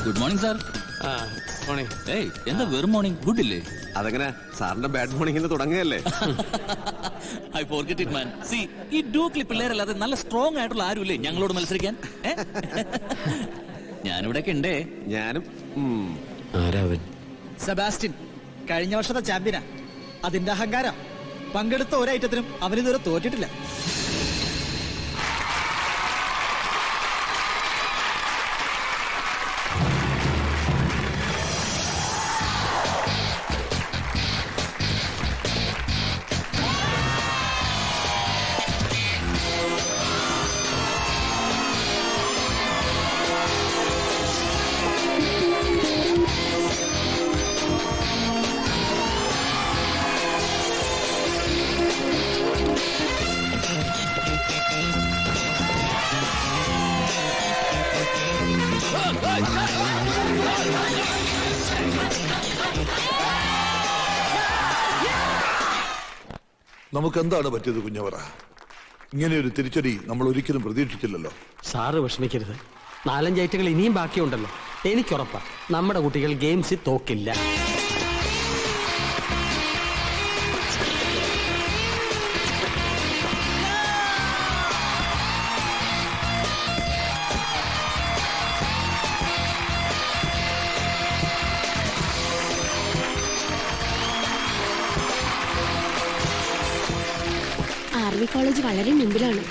Good morning sir. Morning. ഏയ് എന്താ വെറും മോർണിംഗ്, ഗുഡ് ഇല്ലേ? അതെങ്ങനെ സാറിന്റെ ബാഡ് മോർണിംഗ് തുടങ്ങുകയല്ലേ? I forget it man. സി ഈ ഡൂക്ലി പിള്ളേരല്ലാതെ നല്ല സ്ട്രോങ് ആയിട്ടുള്ള ആരുമില്ലേ ഞങ്ങളോട് മത്സരിക്കാൻ? ഞാനിവിടെയൊക്കെ ഉണ്ടേ. ഞാനും. ആരാവൻ? സെബാസ്റ്റ്യൻ കഴിഞ്ഞ വർഷത്തെ ചാമ്പ്യനാ. അതിന്റെ അഹങ്കാരം. പങ്കെടുത്ത ഒരു ഐറ്റത്തിനും അവനിതുവരെ തോറ്റിട്ടില്ല. നമുക്ക് എന്താണ് പറ്റിയത് കുഞ്ഞവറ? ഇങ്ങനെയൊരു തിരിച്ചടി നമ്മൾ ഒരിക്കലും പ്രതീക്ഷിച്ചില്ലല്ലോ. സാറ് വിഷമിക്കരുത്. 4-5 ഐറ്റങ്ങൾ ഇനിയും ബാക്കിയുണ്ടല്ലോ. എനിക്കുറപ്പാ നമ്മുടെ കുട്ടികൾ ഗെയിംസിൽ തോക്കില്ല. ആർമി കോളേജ് വളരെ മുമ്പിലാണ്.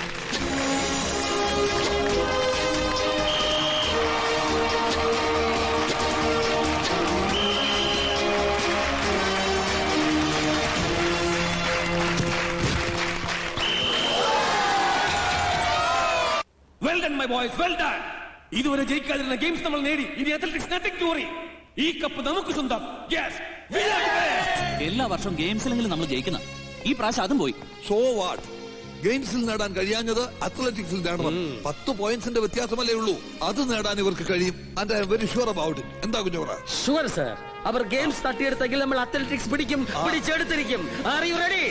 Well done, my boys, well done. ഇതുവരെ ജയിക്കാതിരുന്ന ഗെയിംസ് നമ്മൾ നേടി. ഇനി അത്ലറ്റിക്സ് നത്തിങ് ടു വറി. ഈ കപ്പ് നമുക്ക് സ്വന്തം. Yes, we are the best. എല്ലാ വർഷവും ഗെയിംസിലെങ്കിലും നമ്മൾ ജയിക്കുന്ന. ഈ പ്രാവശ്യം അതും പോയി. So what? ഗെയിംസിൽ നേടാൻ കഴിയാഞ്ഞത് അത്ലറ്റിക്സിൽ നേടണം. 10 പോയിന്റ്സിന്റെ വ്യത്യാസമല്ലേ ഉള്ളൂ. അത് നേടാൻ ഇവർക്ക് കഴിയും. And I am very sure about it. എന്താ കുഞ്ഞോറ? Sure sir. അവർ ഗെയിംസ് തട്ടിയെടുത്തെങ്കിൽ നമ്മൾ അത്ലറ്റിക്സ് പിടിക്കും, പിടിച്ചെടുത്തിരിക്കും. Are you ready?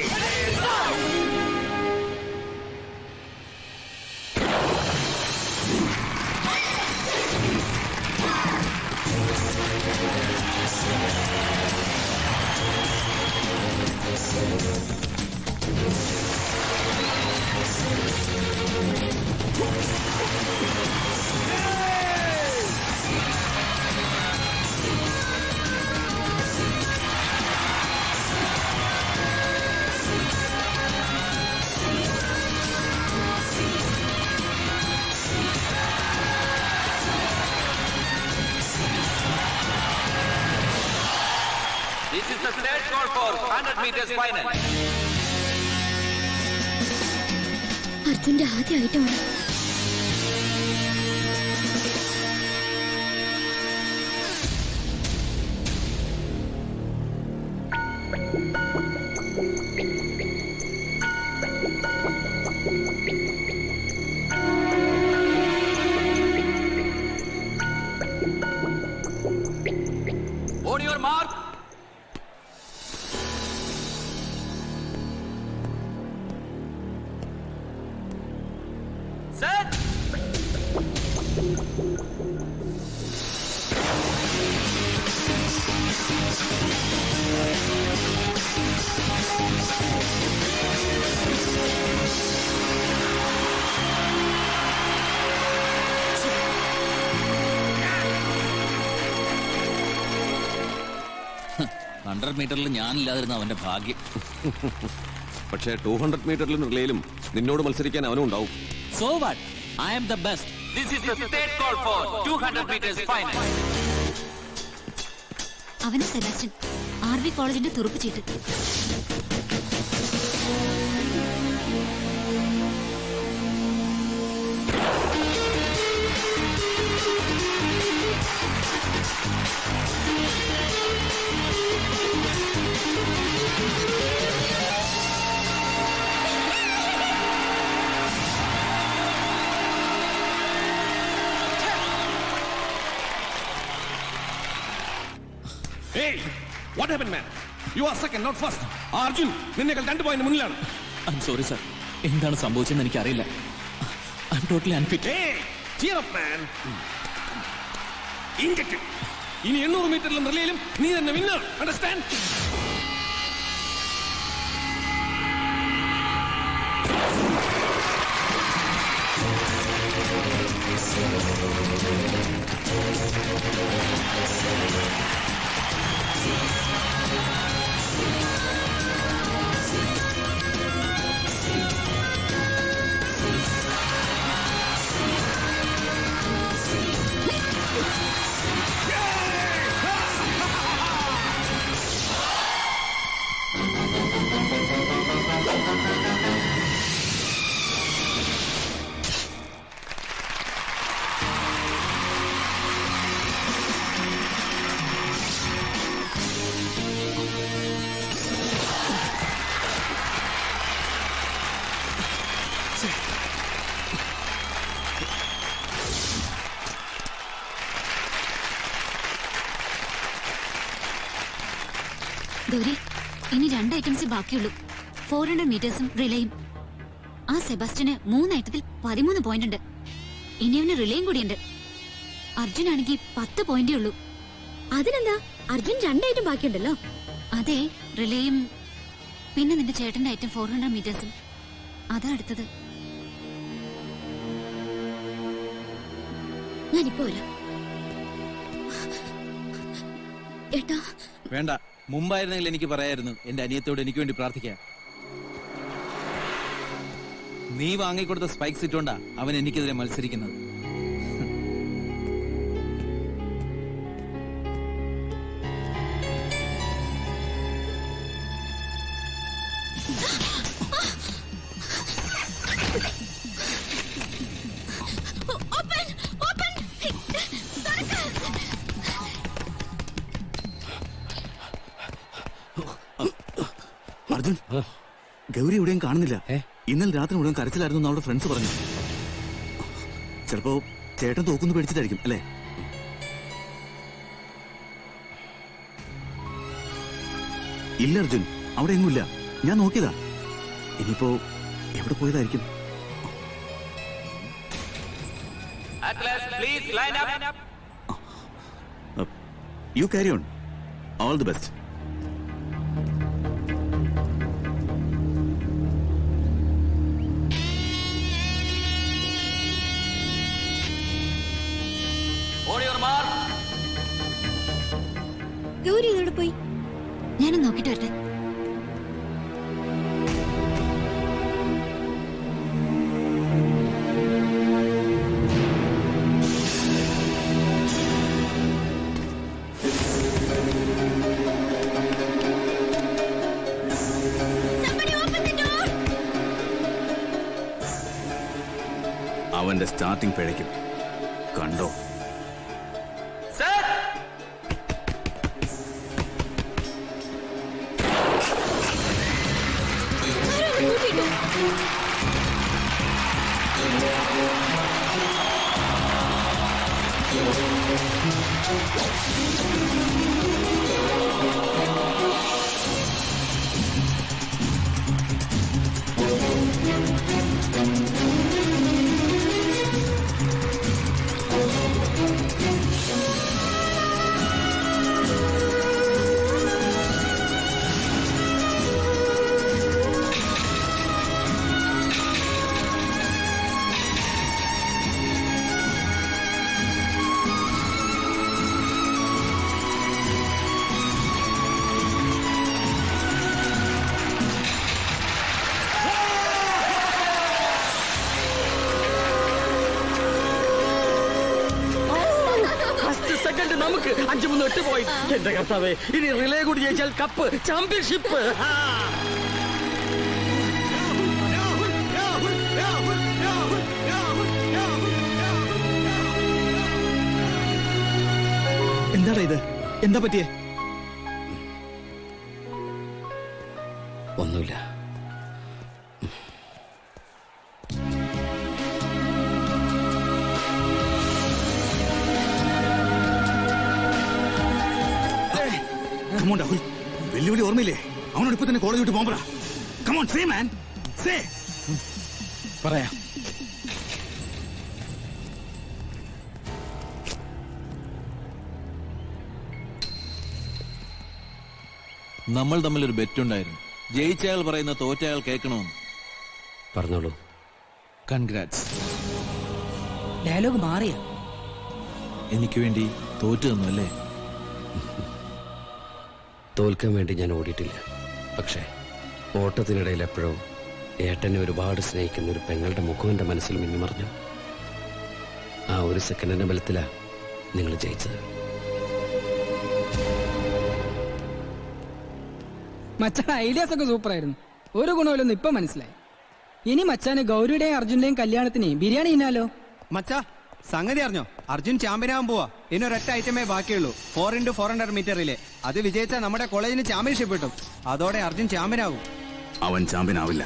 This is the third call for 100 meters final. അർജുന്റെ ആദ്യമായിട്ടാണ്. On your mark. Set. മീറ്ററിൽ ഞാനില്ലാതിരുന്ന അവന്റെ ഭാഗ്യം. പക്ഷേ 200 മീറ്ററിലും റിലേയിലും നിന്നോട് മത്സരിക്കാൻ അവനും ഉണ്ടാവും. So what? I am the best. This is the third call for 200 meters final. അവന് സെബാസ്റ്റ്യൻ ആർമി കോളേജിന്റെ തുറുപ്പ് ചീട്ട്. Hey, what happened, man? You are second, not first. Arjun, നിന്നേക്കാൾ 2 പോയിന്റ് മുന്നിലാണ്. I'm sorry, sir. എന്താണ് സംഭവിച്ചതെന്ന് എനിക്കറിയില്ല. I'm totally unfit. Hey, cheer up, man. Injected. ഇനി 800 മീറ്ററിലും റിലേയിലും നീ തന്നെ വിന്നർ. അണ്ടർസ്റ്റാൻഡ്? ഗൗരി, ഇനി 2 ഐറ്റംസ് ബാക്കിയുള്ളൂ. 400 മീറ്റേഴ്സും റിലേയും. ആ സെബാസ്റ്റ്യന് 3 ഐറ്റത്തിൽ 13 പോയിന്റ് ഉണ്ട്. ഇനി അവന് റിലേയും കൂടിയുണ്ട്. അർജുനാണെങ്കിൽ 10 പോയിന്റേ ഉള്ളൂ. അതിനെന്താ, അർജുൻ 2 ഐറ്റം ബാക്കിയുണ്ടല്ലോ. അതെ, റിലേയും പിന്നെ നിന്റെ ചേട്ടന്റെ ഐറ്റം 400 മീറ്റേഴ്സും. അതാ അടുത്തത്. ഞാനിപ്പോ വരാം. ഏട്ടാ വേണ്ട, മുമ്പായിരുന്നെങ്കിൽ എനിക്ക് പറയായിരുന്നു എന്റെ അനിയത്തോട് എനിക്ക് വേണ്ടി പ്രാർത്ഥിക്കാൻ. നീ വാങ്ങിക്കൊടുത്ത സ്പൈക്സ് ഇട്ടുകൊണ്ടാ അവൻ എനിക്കെതിരെ മത്സരിക്കുന്നത്. അർജുൻ, ഗൗരി എവിടെയും കാണുന്നില്ല. ഇന്നലെ രാത്രി മുഴുവൻ കരച്ചിലായിരുന്നു അവളുടെ ഫ്രണ്ട്സ് പറഞ്ഞു. ചിലപ്പോ ചേട്ടൻ തോക്കുന്നു പേടിച്ചിട്ടായിരിക്കും അല്ലേ? ഇല്ല അർജുൻ, അവിടെ എങ്ങുമില്ല. ഞാൻ നോക്കിയതാ. ഇനിയിപ്പോ എവിടെ പോയതായിരിക്കും? You carry on. All the best. Gauri ഇതോടെ പോയി. ഞാനൊന്ന് നോക്കിട്ട് വരട്ടെ. അവന്റെ സ്റ്റാർട്ടിംഗ് പിഴയ്ക്കും. കണ്ടോ? നമുക്ക് 5-3-8 പോയിന്റ്. എന്റെ കർത്താവേ, ഇനി റിലേ കൂടി ജയിച്ചാൽ കപ്പ്, ചാമ്പ്യൻഷിപ്പ്. എന്താടാ ഇത്? എന്താ പറ്റിയേ? ഒന്നുമില്ല. വെല്ലുവിളി ഓർമ്മയില്ലേ? അവനോട് ഇപ്പൊ തന്നെ കോളേജ് വിട്ട് പോകാൻ. കമോൺ, സേ മാൻ, സേ. പറയാം. നമ്മൾ തമ്മിലൊരു ബെറ്റുണ്ടായിരുന്നു. ജയിച്ചയാൾ പറയുന്ന തോറ്റയാൾ കേൾക്കണമെന്ന്. പറഞ്ഞോളൂ. കൺഗ്രാറ്റ്സ്. ഡയലോഗ് മാറിയ എനിക്ക് വേണ്ടി തോറ്റു തന്നു അല്ലേ? തോൽക്കാൻ വേണ്ടി ഞാൻ ഓടിയിട്ടില്ല. പക്ഷേ ഓട്ടത്തിനിടയിൽ എപ്പോഴോ ഏട്ടനെ ഒരുപാട് സ്നേഹിക്കുന്ന ഒരു പെങ്ങളുടെ മുഖം എൻ്റെ മനസ്സിൽ മിന്നിമറിഞ്ഞു. ആ ഒരു സെക്കൻഡിന്റെ ബലത്തിലാ നിങ്ങൾ ജയിച്ചത്. മച്ചാൻ ഐഡിയാസ് ഒക്കെ സൂപ്പർ ആയിരുന്നു. ഒരു ഗുണമില്ലെന്ന് ഇപ്പൊ മനസ്സിലായി. ഇനി മച്ചാന് ഗൗരിയുടെയും അർജുന്റെയും കല്യാണത്തിന് ബിരിയാണി തിന്നാലോ? മച്ചാ സംഗതി അറിഞ്ഞോ? അർജുൻ ചാമ്പ്യനാകാൻ പോവാ. ഇനൊരൊറ്റ ഐറ്റമേ ബാക്കിയുള്ളൂ, 4x400 മീറ്ററിലെ. അത് വിജയിച്ചാൽ നമ്മുടെ കോളേജിന് ചാമ്പ്യൻഷിപ്പ് കിട്ടും. അതോടെ അർജുൻ ചാമ്പ്യനാകും. അവൻ ചാമ്പ്യൻ ആവില്ല,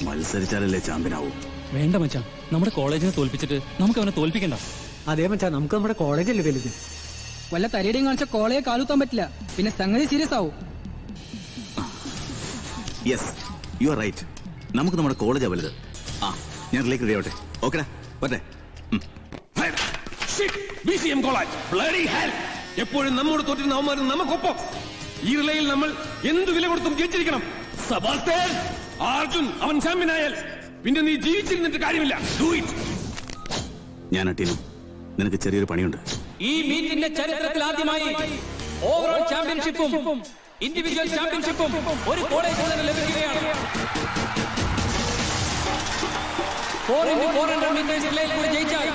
മത്സരിച്ചാലല്ലേ ചാമ്പ്യൻ ആവൂ. വേണ്ട മച്ചാ, നമ്മുടെ കോളേജിനെ തോൽപ്പിച്ചിട്ട് നമുക്ക് അവനെ തോൽപ്പിക്കണ്ട. അതേ മച്ചാ, നമുക്ക് നമ്മുടെ കോളേജല്ലേ വലുത്. വല്ല തരിയുടെയും കാണിച്ച കോളേജ് കാലുത്താൻ പറ്റില്ല. പിന്നെ സംഗതി സീരിയസ് ആവും. Yes, you are right. നമുക്ക് നമ്മുടെ കോളേജാ വലുത്. ആ, ഞാൻ റിലേക്ക് റെഡി ആവട്ടെ. ഓക്കെടാ, പറ്റേ. BCM college bloody hell. എപ്പോഴും നമ്മോട് തോറ്റിരുന്ന അവന്മാരും നമുക്കൊപ്പം. ഈ റിലേയിൽ നമ്മൾ എന്ത് വില കൊടുത്തും ജയിച്ചിരിക്കണം. സെബാസ്റ്റ്യൻ, അർജുൻ അവൻ ചാമ്പ്യനായാൽ പിന്നെ നീ ജീവിച്ചിരുന്നിട്ട് കാര്യമില്ല. Do it. ഞാൻ ടീനു, നിനക്ക് ചെറിയൊരു പണിയുണ്ട്. ഈ മീറ്റിന്റെ ചരിത്രത്തിൽ ആദ്യമായി ഓവറോൾ ചാമ്പ്യൻഷിപ്പും ഇൻഡിവിജ്വൽ ചാമ്പ്യൻഷിപ്പും ഒരു കോളേജിൽ നിന്ന് ലഭിക്കുകയാണ്. 4x400 മീറ്റേഴ്സ് റിലേയിൽ കൂടി ജയിച്ചാൽ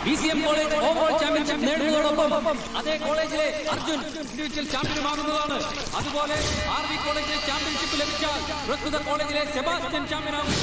BCM കോളേജ് ഓവറോൾ ചാമ്പ്യൻഷിപ്പ് നേടുന്നതോടൊപ്പം അതേ കോളേജിലെ അർജുൻ ഇൻഡിവിജ്വൽ ചാമ്പ്യനുമാകുന്നതാണ്. അതുപോലെ RV കോളേജിലെ ചാമ്പ്യൻഷിപ്പ് ലഭിച്ചാൽ പ്രസ്തുത കോളേജിലെ സെബാസ്റ്റ്യൻ ചാമ്പ്യനാകും.